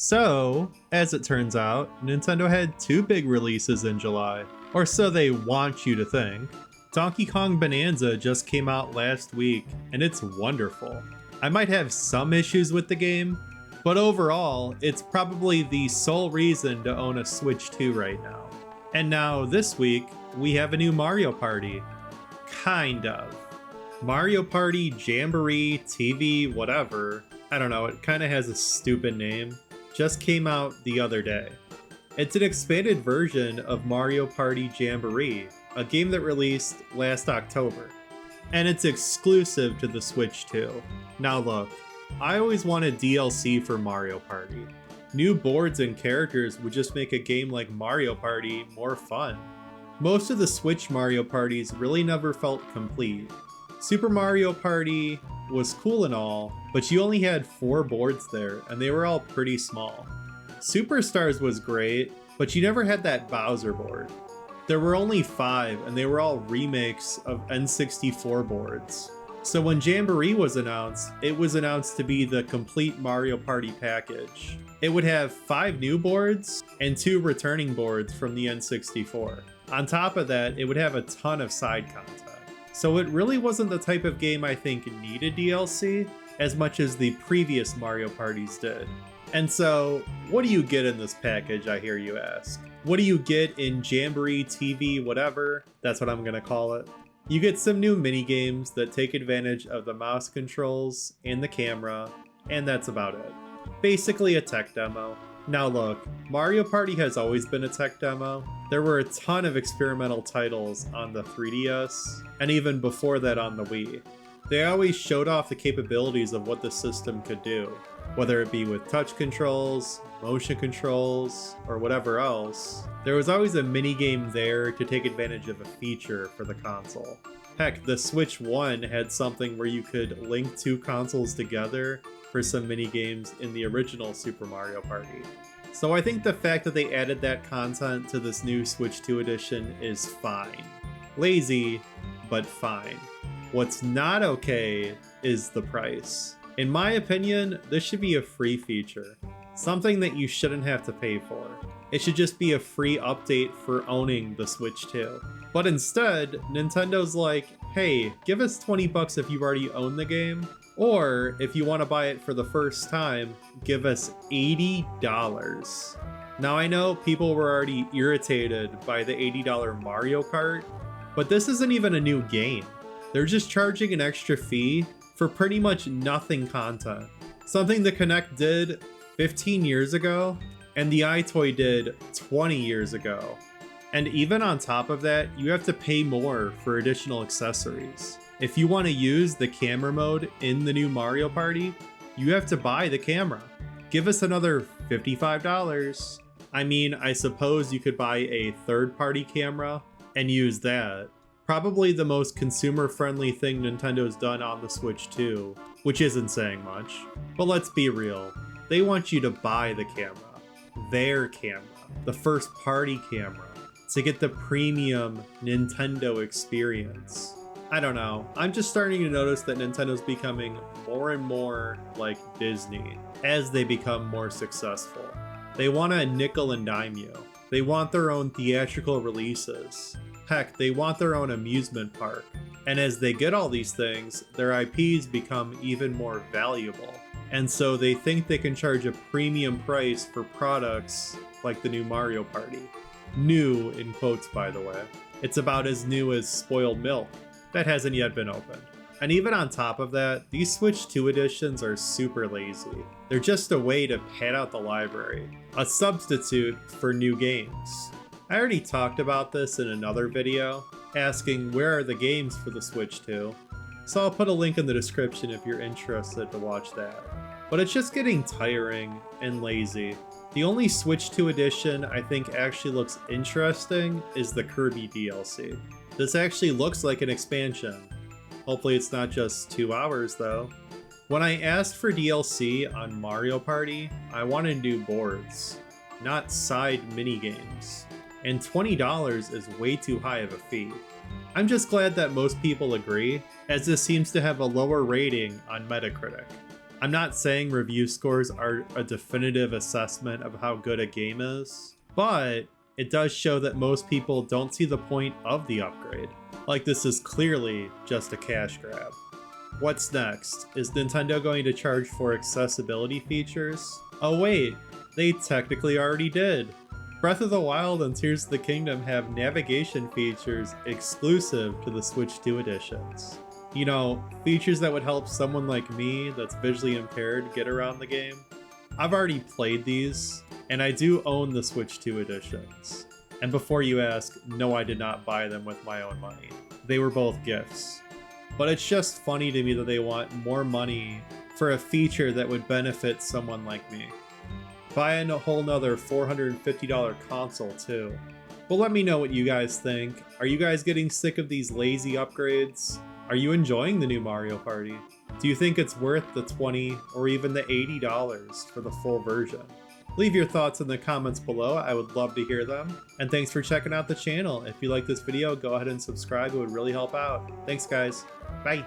So, as it turns out, Nintendo had two big releases in July, or so they want you to think. Donkey Kong Bonanza just came out last week, and it's wonderful. I might have some issues with the game, but overall, it's probably the sole reason to own a Switch 2 right now. And now, this week, we have a new Mario Party. Kind of. Mario Party Jamboree TV whatever, I don't know, it kinda has a stupid name, just came out the other day. It's an expanded version of Mario Party Jamboree, a game that released last October. And it's exclusive to the Switch 2. Now look, I always wanted DLC for Mario Party. New boards and characters would just make a game like Mario Party more fun. Most of the Switch Mario Parties really never felt complete. Super Mario Party was cool and all, but you only had 4 boards there, and they were all pretty small. Superstars was great, but you never had that Bowser board. There were only 5, and they were all remakes of N64 boards. So when Jamboree was announced, it was announced to be the complete Mario Party package. It would have 5 new boards and 2 returning boards from the N64. On top of that, it would have a ton of side content. So it really wasn't the type of game I think needed DLC as much as the previous Mario Parties did. And so, what do you get in this package, I hear you ask? What do you get in Jamboree TV whatever? That's what I'm gonna call it. You get some new minigames that take advantage of the mouse controls and the camera, and that's about it. Basically a tech demo. Now look, Mario Party has always been a tech demo. There were a ton of experimental titles on the 3DS, and even before that on the Wii. They always showed off the capabilities of what the system could do, whether it be with touch controls, motion controls, or whatever else. There was always a minigame there to take advantage of a feature for the console. Heck, the Switch 1 had something where you could link 2 consoles together for some minigames in the original Super Mario Party. So I think the fact that they added that content to this new Switch 2 edition is fine. Lazy, but fine. What's not okay is the price. In my opinion, this should be a free feature. Something that you shouldn't have to pay for. It should just be a free update for owning the Switch 2. But instead, Nintendo's like, hey, give us 20 bucks if you already own the game, or if you want to buy it for the first time, give us $80. Now I know people were already irritated by the $80 Mario Kart, but this isn't even a new game. They're just charging an extra fee for pretty much nothing content. Something the Kinect did 15 years ago, and the iToy did 20 years ago. And even on top of that, you have to pay more for additional accessories. If you want to use the camera mode in the new Mario Party, you have to buy the camera. Give us another $55. I mean, I suppose you could buy a third-party camera and use that. Probably the most consumer-friendly thing Nintendo's done on the Switch 2, which isn't saying much. But let's be real, they want you to buy the camera. Their camera. The first-party camera. To get the premium Nintendo experience. I don't know, I'm just starting to notice that Nintendo's becoming more and more like Disney as they become more successful. They want to nickel and dime you. They want their own theatrical releases. Heck, they want their own amusement park. And as they get all these things, their IPs become even more valuable. And so they think they can charge a premium price for products like the new Mario Party. New, in quotes by the way. It's about as new as spoiled milk. That hasn't yet been opened. And even on top of that, these Switch 2 editions are super lazy. They're just a way to pad out the library, a substitute for new games. I already talked about this in another video, asking where are the games for the Switch 2, so I'll put a link in the description if you're interested to watch that. But it's just getting tiring and lazy. The only Switch 2 edition I think actually looks interesting is the Kirby DLC. This actually looks like an expansion. Hopefully it's not just 2 hours though. When I asked for DLC on Mario Party, I wanted new boards, not side minigames. And $20 is way too high of a fee. I'm just glad that most people agree, as this seems to have a lower rating on Metacritic. I'm not saying review scores are a definitive assessment of how good a game is, but it does show that most people don't see the point of the upgrade. Like, this is clearly just a cash grab. What's next? Is Nintendo going to charge for accessibility features? Oh wait, they technically already did. Breath of the Wild and Tears of the Kingdom have navigation features exclusive to the Switch 2 editions. You know, features that would help someone like me that's visually impaired get around the game. I've already played these, and I do own the Switch 2 editions. And before you ask, no, I did not buy them with my own money. They were both gifts. But it's just funny to me that they want more money for a feature that would benefit someone like me. Buying a whole nother $450 console too. But let me know what you guys think. Are you guys getting sick of these lazy upgrades? Are you enjoying the new Mario Party? Do you think it's worth the $20 or even the $80 for the full version? Leave your thoughts in the comments below, I would love to hear them. And thanks for checking out the channel. If you like this video, go ahead and subscribe, it would really help out. Thanks guys, bye!